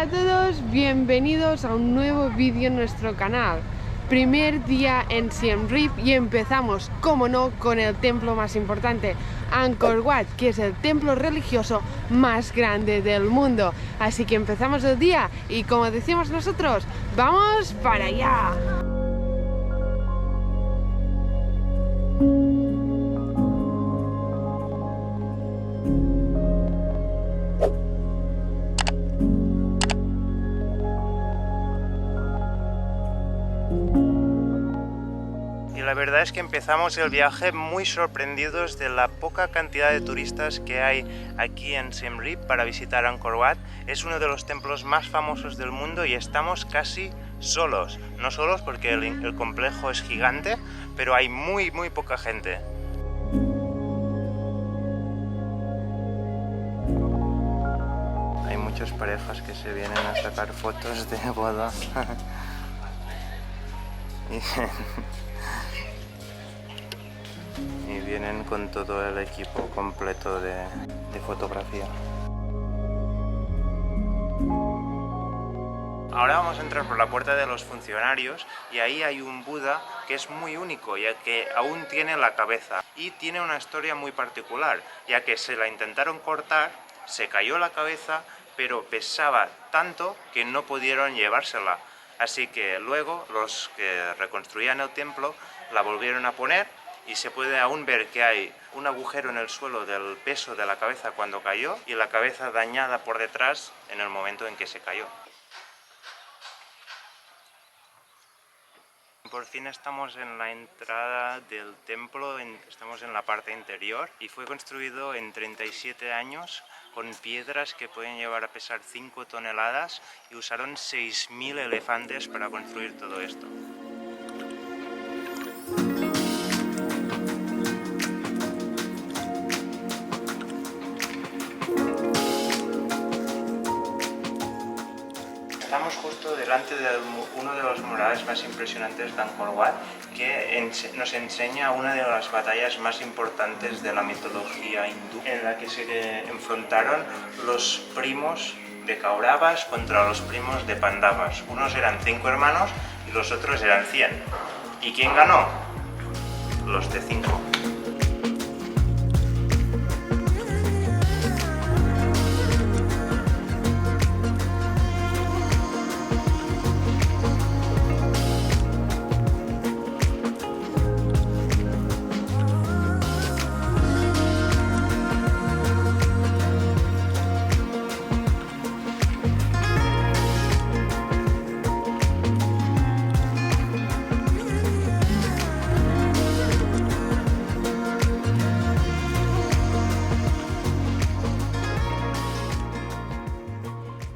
a todos, bienvenidos a un nuevo vídeo en nuestro canal. Primer día en Siem Reap y empezamos, como no, con el templo más importante, Angkor Wat, que es el templo religioso más grande del mundo. Así que empezamos el día y, como decimos nosotros, ¡vamos para allá! La verdad es que empezamos el viaje muy sorprendidos de la poca cantidad de turistas que hay aquí en Siem Reap para visitar Angkor Wat. Es uno de los templos más famosos del mundo y estamos casi solos. No solos porque el complejo es gigante, pero hay muy poca gente. Hay muchas parejas que se vienen a sacar fotos de boda. Y vienen con todo el equipo completo de fotografía. Ahora vamos a entrar por la puerta de los funcionarios y ahí hay un Buda que es muy único, ya que aún tiene la cabeza y tiene una historia muy particular, ya que se la intentaron cortar, se cayó la cabeza, pero pesaba tanto que no pudieron llevársela. Así que luego los que reconstruían el templo la volvieron a poner y se puede aún ver que hay un agujero en el suelo del peso de la cabeza cuando cayó y la cabeza dañada por detrás en el momento en que se cayó. Por fin estamos en la entrada del templo, estamos en la parte interior y fue construido en 37 años con piedras que pueden llegar a pesar 5 toneladas y usaron 6.000 elefantes para construir todo esto. Estamos justo delante de uno de los murales más impresionantes de Angkor Wat, que nos enseña una de las batallas más importantes de la mitología hindú, en la que se enfrentaron los primos de Kauravas contra los primos de Pandavas. Unos eran 5 hermanos y los otros eran 100. ¿Y quién ganó? Los de 5.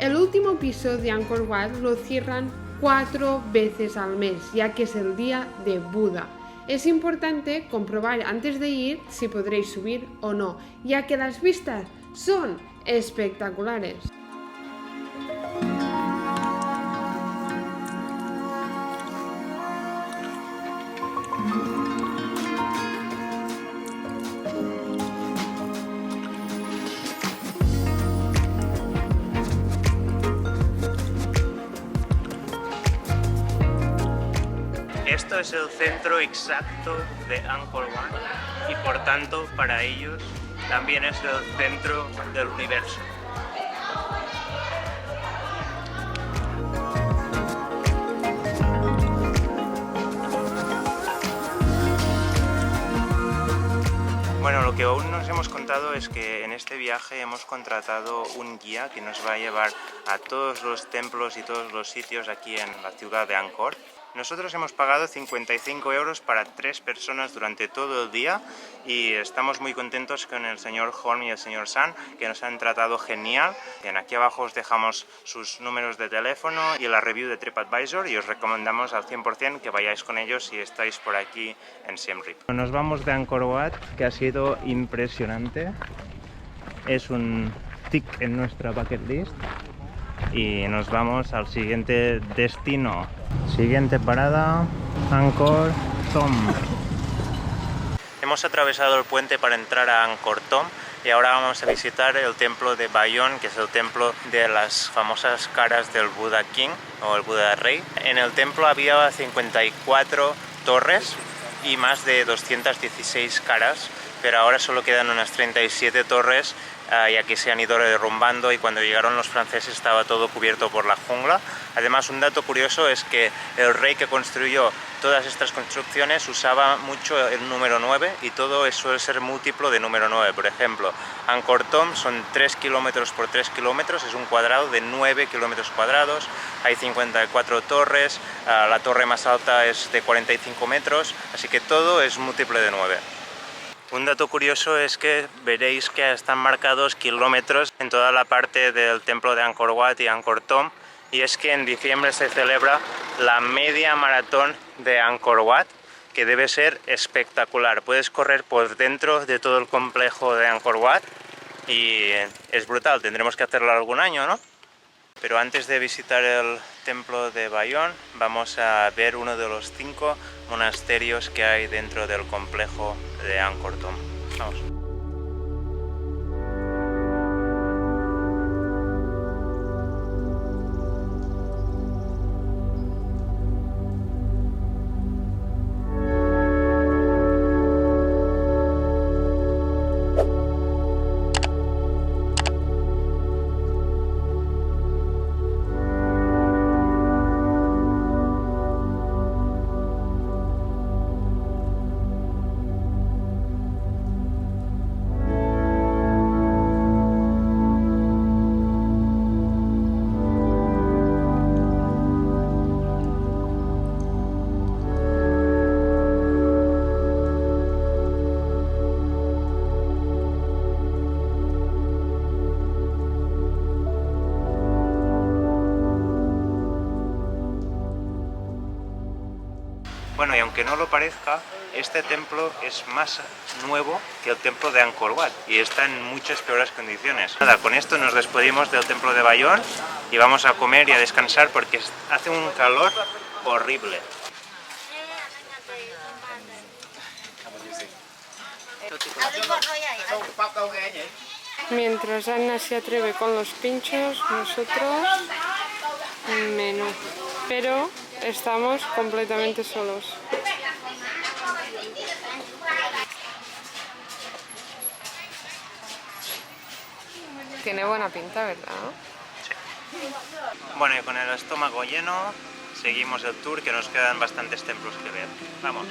El último piso de Angkor Wat lo cierran 4 veces al mes, ya que es el día de Buda. Es importante comprobar antes de ir si podréis subir o no, ya que las vistas son espectaculares. Esto es el centro exacto de Angkor Wat y por tanto para ellos también es el centro del universo. Bueno, lo que aún no os hemos contado es que en este viaje hemos contratado un guía que nos va a llevar a todos los templos y todos los sitios aquí en la ciudad de Angkor. Nosotros hemos pagado 55 € para 3 personas durante todo el día y estamos muy contentos con el señor Horn y el señor San, que nos han tratado genial. Aquí abajo os dejamos sus números de teléfono y la review de TripAdvisor y os recomendamos al 100% que vayáis con ellos si estáis por aquí en Siem Reap. Nos vamos de Angkor Wat, que ha sido impresionante. Es un tic en nuestra bucket list. Y nos vamos al siguiente destino. Siguiente parada, Angkor Thom. Hemos atravesado el puente para entrar a Angkor Thom, y ahora vamos a visitar el templo de Bayón, que es el templo de las famosas caras del Buda King o el Buda Rey. En el templo había 54 torres y más de 216 caras, pero ahora solo quedan unas 37 torres, ya que se han ido derrumbando, y cuando llegaron los franceses estaba todo cubierto por la jungla. Además, un dato curioso es que el rey que construyó todas estas construcciones usaba mucho el número 9, y todo eso suele ser múltiplo de número 9. Por ejemplo, Angkor Thom son 3 kilómetros por 3 kilómetros, es un cuadrado de 9 kilómetros cuadrados, hay 54 torres, la torre más alta es de 45 metros, así que todo es múltiple de 9. Un dato curioso es que veréis que están marcados kilómetros en toda la parte del templo de Angkor Wat y Angkor Thom, y es que en diciembre se celebra la media maratón de Angkor Wat, que debe ser espectacular. Puedes correr por dentro de todo el complejo de Angkor Wat y es brutal. Tendremos que hacerlo algún año, ¿no? Pero antes de visitar el templo de Bayón, vamos a ver uno de los 5 monasterios que hay dentro del complejo de Angkor Thom. Vamos. Bueno, y aunque no lo parezca, este templo es más nuevo que el templo de Angkor Wat y está en muchas peores condiciones. Nada, con esto nos despedimos del templo de Bayón y vamos a comer y a descansar porque hace un calor horrible. Mientras Anna se atreve con los pinchos, nosotros menú. Pero estamos completamente solos. Tiene buena pinta, ¿verdad? Sí. Bueno, y con el estómago lleno, seguimos el tour, que nos quedan bastantes templos que ver. Vamos.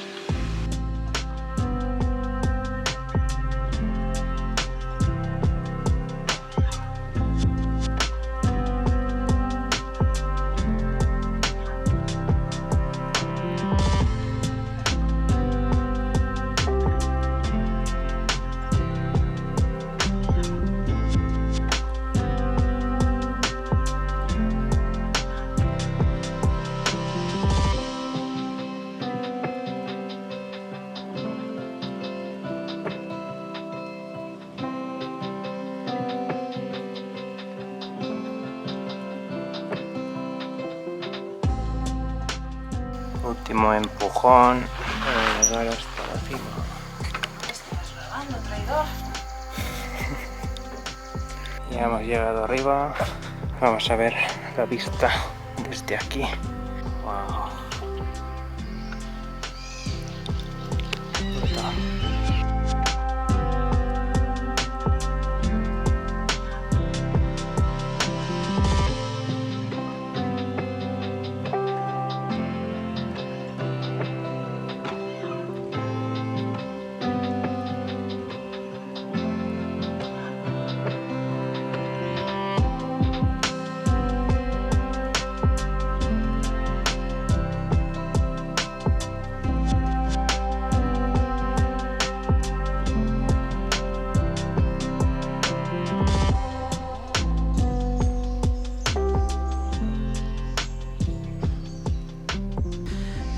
Último empujón para llegar hasta la cima. Ya hemos llegado arriba. Vamos a ver la vista desde aquí. Wow. Brutal.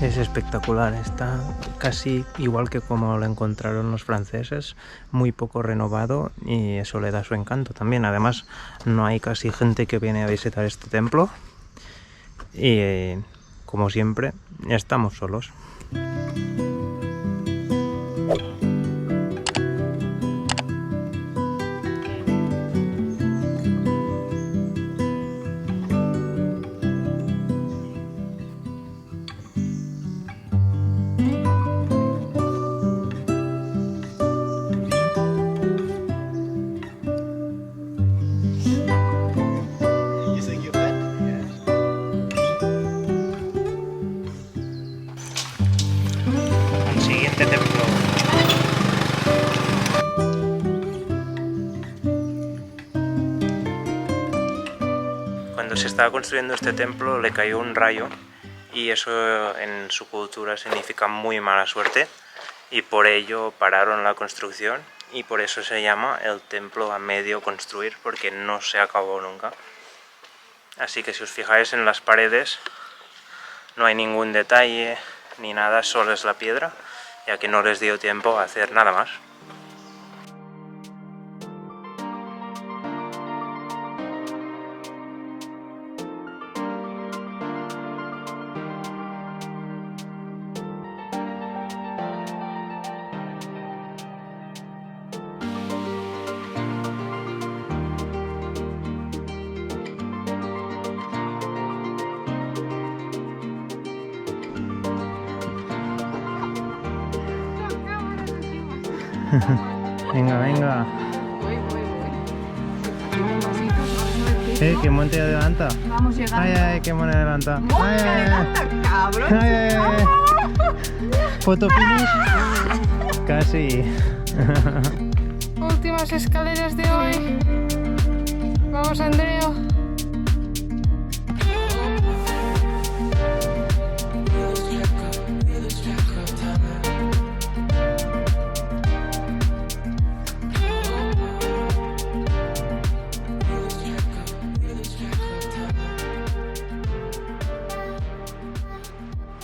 Es espectacular, está casi igual que como lo encontraron los franceses, muy poco renovado, y eso le da su encanto también. Además, no hay casi gente que viene a visitar este templo y, como siempre, estamos solos. se estaba construyendo este templo le cayó un rayo y eso en su cultura significa muy mala suerte y por ello pararon la construcción y por eso se llama el templo a medio construir, porque no se acabó nunca. Así que si os fijáis en las paredes no hay ningún detalle ni nada, solo es la piedra, ya que no les dio tiempo a hacer nada más. Venga, venga. Voy. Que monte adelanta. Vamos llegando. Ay, que monte adelanta. ¡Monte adelanta, cabrón! Ay. Foto finish. Casi. Últimas escaleras de hoy. Vamos, Andreo.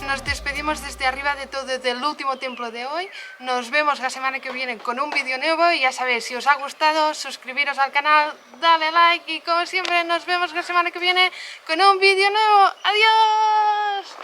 Nos despedimos desde arriba de todo, desde el último templo de hoy. Nos vemos la semana que viene con un vídeo nuevo y ya sabéis, si os ha gustado, suscribiros al canal, dale like y como siempre nos vemos la semana que viene con un vídeo nuevo. ¡Adiós!